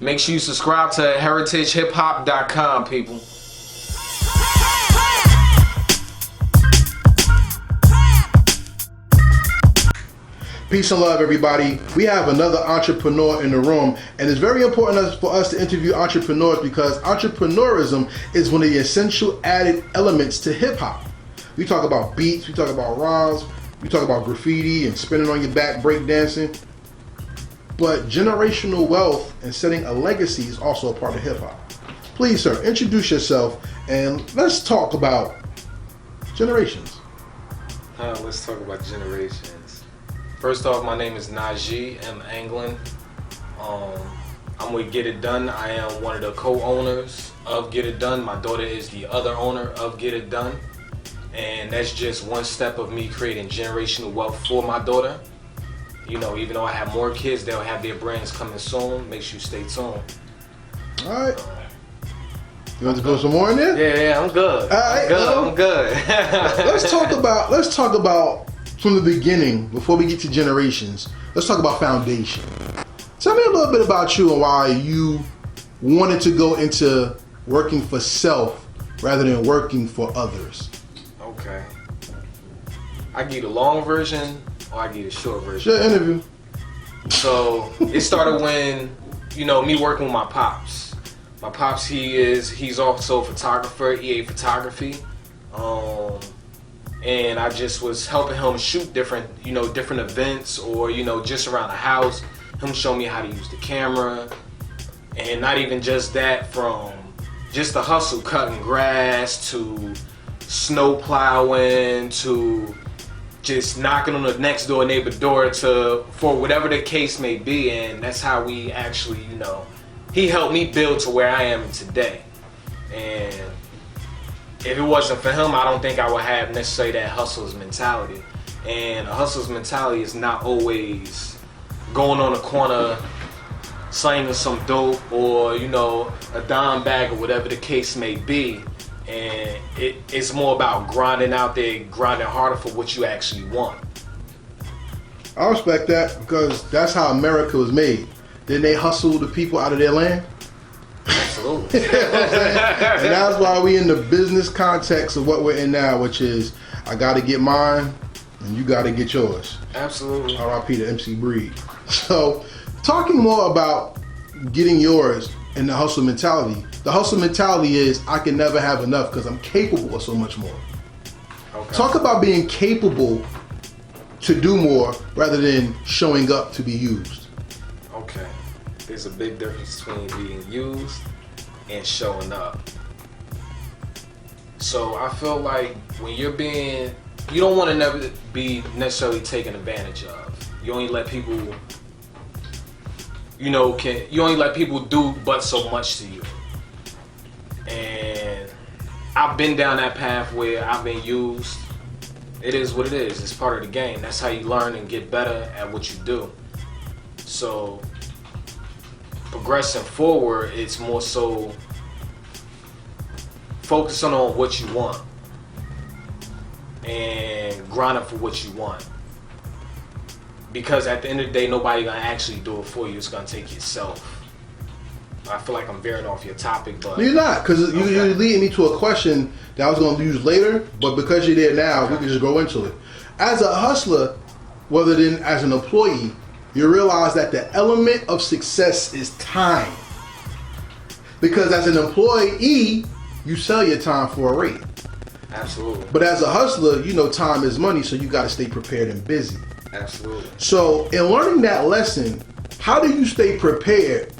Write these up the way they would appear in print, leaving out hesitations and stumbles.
Make sure you subscribe to heritagehiphop.com, people. Peace and love, everybody. We have another entrepreneur in the room, and it's very important for us to interview entrepreneurs because entrepreneurism is one of the essential added elements to hip-hop. We talk about beats, we talk about rhymes, we talk about graffiti and spinning on your back, breakdancing. But generational wealth and setting a legacy is also a part of hip-hop. Please, sir, introduce yourself and let's talk about generations. Let's talk about generations. First off, my name is Najee M. Anglin. I'm with Get It Done. I am one of the co-owners of Get It Done. My daughter is the other owner of Get It Done. And that's just one step of me creating generational wealth for my daughter. You know, even though I have more kids, they'll have their brands coming soon. Make sure you stay tuned. All right. You want to go some more in there? Yeah, I'm good. All right, I'm good. Let's talk about from the beginning, before we get to generations. Let's talk about foundation. Tell me a little bit about you and why you wanted to go into working for self rather than working for others. Okay. I give you the long version or I give you the short version. Sure, interview. So it started when, me working with my pops. My pops, he's also a photographer, EA Photography. And I just was helping him shoot different events or, just around the house. Him show me how to use the camera. And not even just that, from just the hustle, cutting grass to snow plowing to just knocking on the next door neighbor door for whatever the case may be. And that's how we actually, he helped me build to where I am today. And if it wasn't for him, I don't think I would have necessarily that hustler's mentality. And a hustler's mentality is not always going on the corner, slanging some dope or, a dime bag or whatever the case may be. And it's more about grinding out there, grinding harder for what you actually want. I respect that because that's how America was made. Didn't they hustle the people out of their land? Absolutely. And that's why we in the business context of what we're in now, which is I gotta get mine and you gotta get yours. Absolutely. R.I.P. to MC Breed. So talking more about getting yours and the hustle mentality. The hustle mentality is I can never have enough because I'm capable of so much more. Okay. Talk about being capable to do more rather than showing up to be used. Okay. There's a big difference between being used and showing up. So I feel like when you don't want to never be necessarily taken advantage of. You only let people, you only let people do but so much to you. And I've been down that path where I've been used. It is what it is. It's part of the game. That's how you learn and get better at what you do. So progressing forward, it's more so focusing on what you want and grinding for what you want. Because at the end of the day, nobody gonna actually do it for you. It's gonna take yourself. I feel like I'm veering off your topic, but you're not, because you're leading me to a question that I was gonna use later. But because you're there now, we can just go into it. As a hustler, whether than as an employee, you realize that the element of success is time. Because as an employee, you sell your time for a rate. Absolutely. But as a hustler, time is money, so you got to stay prepared and busy. Absolutely. So in learning that lesson, how do you stay prepared,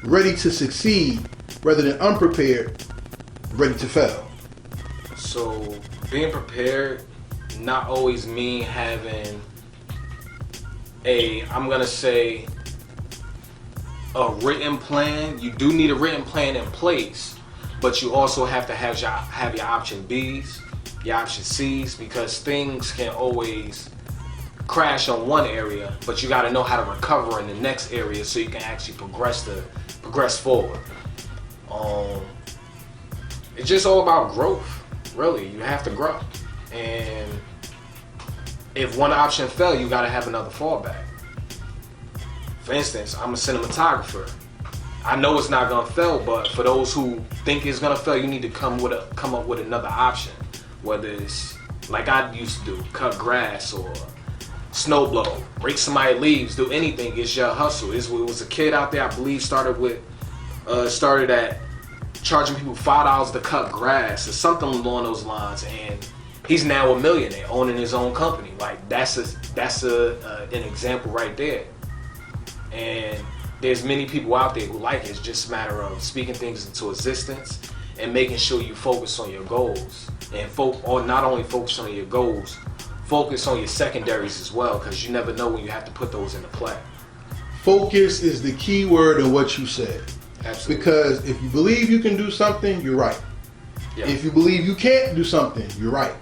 ready to succeed, rather than unprepared, ready to fail? So being prepared not always mean having a written plan. You do need a written plan in place, but you also have to have your option B's, your option C's, because things can always crash on one area, but you got to know how to recover in the next area so you can actually progress forward. It's just all about growth, really. You have to grow, and if one option fell, you got to have another fallback. For instance, I'm a cinematographer. I know it's not gonna fail, but for those who think it's gonna fail, you need to come up with another option. Whether it's like I used to do, cut grass or snow blow, rake somebody leaves, do anything. It's your hustle. It was a kid out there, I believe, started at charging people $5 to cut grass or something along those lines, and he's now a millionaire owning his own company. Like that's an example right there. And there's many people out there who like it. It's just a matter of speaking things into existence and making sure you focus on your goals. And or not only focus on your goals, focus on your secondaries as well, because you never know when you have to put those into play. Focus is the key word in what you said. Absolutely. Because if you believe you can do something, you're right. Yeah. If you believe you can't do something, you're right.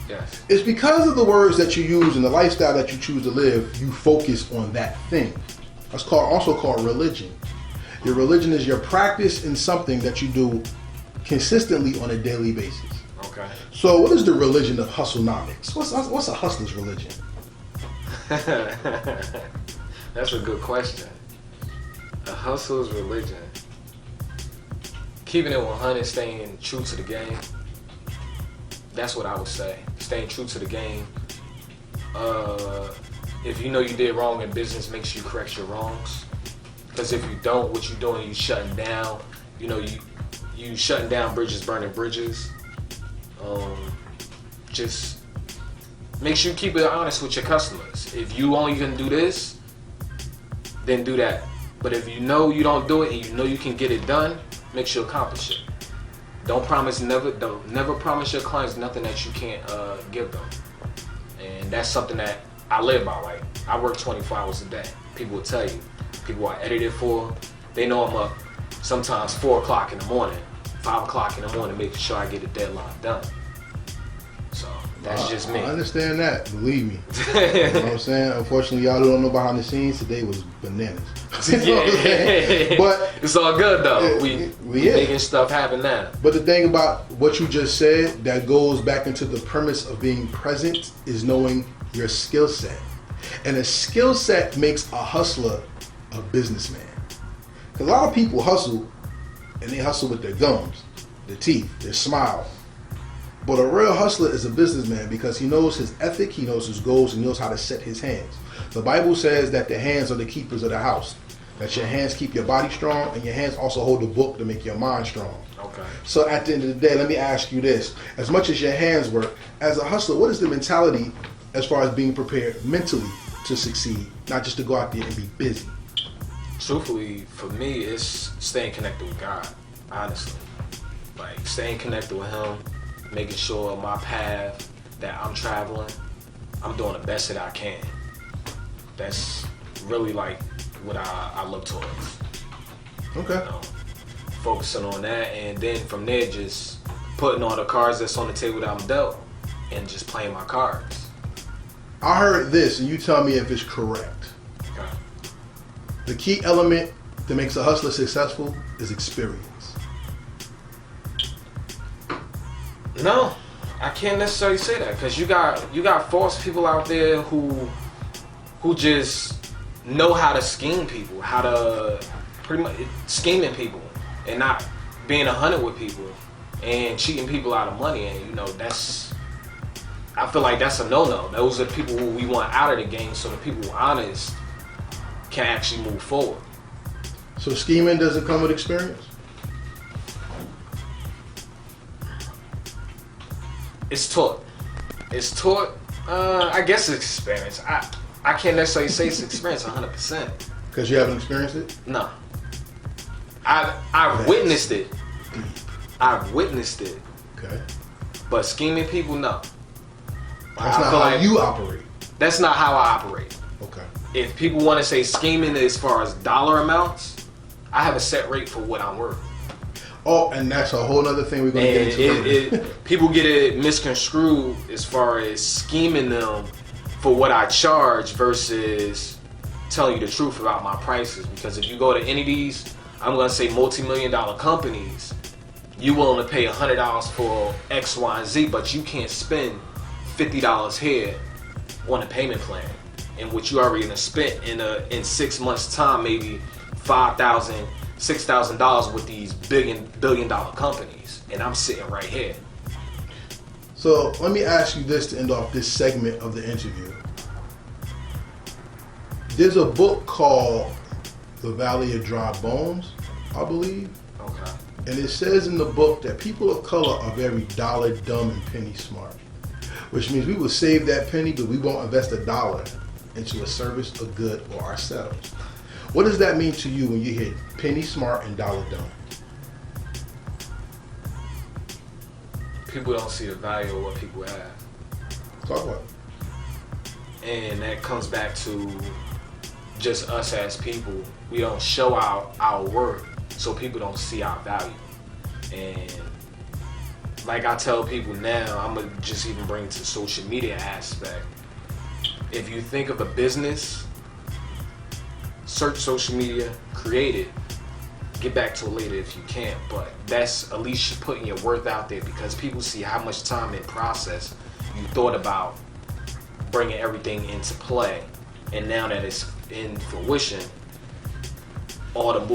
Yes. It's because of the words that you use and the lifestyle that you choose to live, you focus on that thing. That's also called religion. Your religion is your practice in something that you do consistently on a daily basis. Okay. So what is the religion of hustlenomics? What's a hustler's religion? That's a good question. A hustler's religion. Keeping it 100, staying true to the game. That's what I would say. Staying true to the game. If you know you did wrong in business, make sure you correct your wrongs. Because if you don't, what you're doing, you shutting down. You know, you shutting down bridges, burning bridges. Just make sure you keep it honest with your customers. If you only can do this, then do that. But if you know you don't do it and you know you can get it done, make sure you accomplish it. Don't never promise your clients nothing that you can't give them. And that's something that I live by. Like, I work 24 hours a day. People will tell you. People I edited for, they know I'm up sometimes 4 o'clock in the morning, 5 o'clock in the morning, making sure I get the deadline done. So that's just me. I understand that, believe me. You know what I'm saying? Unfortunately, y'all don't know behind the scenes. Today was bananas. You know what I'm saying? But it's all good though. We making stuff happen now. But the thing about what you just said that goes back into the premise of being present is knowing your skill set. And a skill set makes a hustler a businessman. Because a lot of people hustle, and they hustle with their gums, their teeth, their smile. But a real hustler is a businessman because he knows his ethic, he knows his goals, and he knows how to set his hands. The Bible says that the hands are the keepers of the house. That your hands keep your body strong, and your hands also hold the book to make your mind strong. Okay. So at the end of the day, let me ask you this. As much as your hands work, as a hustler, what is the mentality as far as being prepared mentally to succeed, not just to go out there and be busy? Truthfully, for me, it's staying connected with God, honestly. Like, staying connected with Him, making sure my path that I'm traveling, I'm doing the best that I can. That's really like what I look towards. Okay. You know, focusing on that, and then from there, just putting all the cards that's on the table that I'm dealt, and just playing my cards. I heard this, and you tell me if it's correct. Okay. The key element that makes a hustler successful is experience. No, I can't necessarily say that, because you got false people out there who just know how to scheme people, how to pretty much scheming people and not being 100 with people and cheating people out of money. And you know, I feel like that's a no-no. Those are people who we want out of the game, so the people who are honest can actually move forward. So scheming doesn't come with experience? It's taught. I guess it's experience. I can't necessarily say it's experience 100%. Because you haven't experienced it? No. I've witnessed it. Deep. I've witnessed it. Okay. But scheming people, no. That's not how you operate. That's not how I operate. Okay. If people want to say scheming as far as dollar amounts, I have a set rate for what I'm worth. Oh, and that's a whole other thing we're going to get into. People get it misconstrued as far as scheming them for what I charge versus telling you the truth about my prices. Because if you go to any of these, I'm going to say multi-million-dollar companies, you're willing to pay $100 for X, Y, and Z, but you can't spend $50 here on a payment plan, in which you already spent in 6 months' time, maybe $5,000 $6,000 with these billion dollar companies, and I'm sitting right here. So let me ask you this to end off this segment of the interview. There's a book called The Valley of Dry Bones, I believe. Okay. And it says in the book that people of color are very dollar dumb and penny smart, which means we will save that penny, but we won't invest a dollar into a service, a good, or ourselves. What does that mean to you when you hear penny smart and dollar dumb? People don't see the value of what people have. Talk about it. And that comes back to just us as people. We don't show our worth, so people don't see our value. And like I tell people now, I'm gonna just even bring it to the social media aspect. If you think of a business, search social media, create it, get back to it later if you can, but that's at least putting your worth out there, because people see how much time and process you thought about bringing everything into play, and now that it's in fruition, all the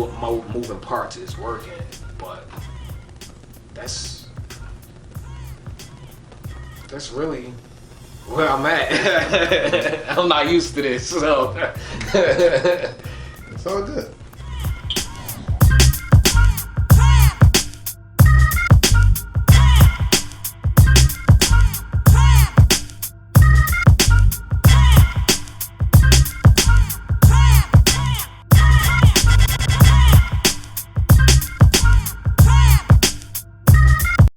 moving parts is working. But that's really where I'm at. I'm not used to this, so It's all good.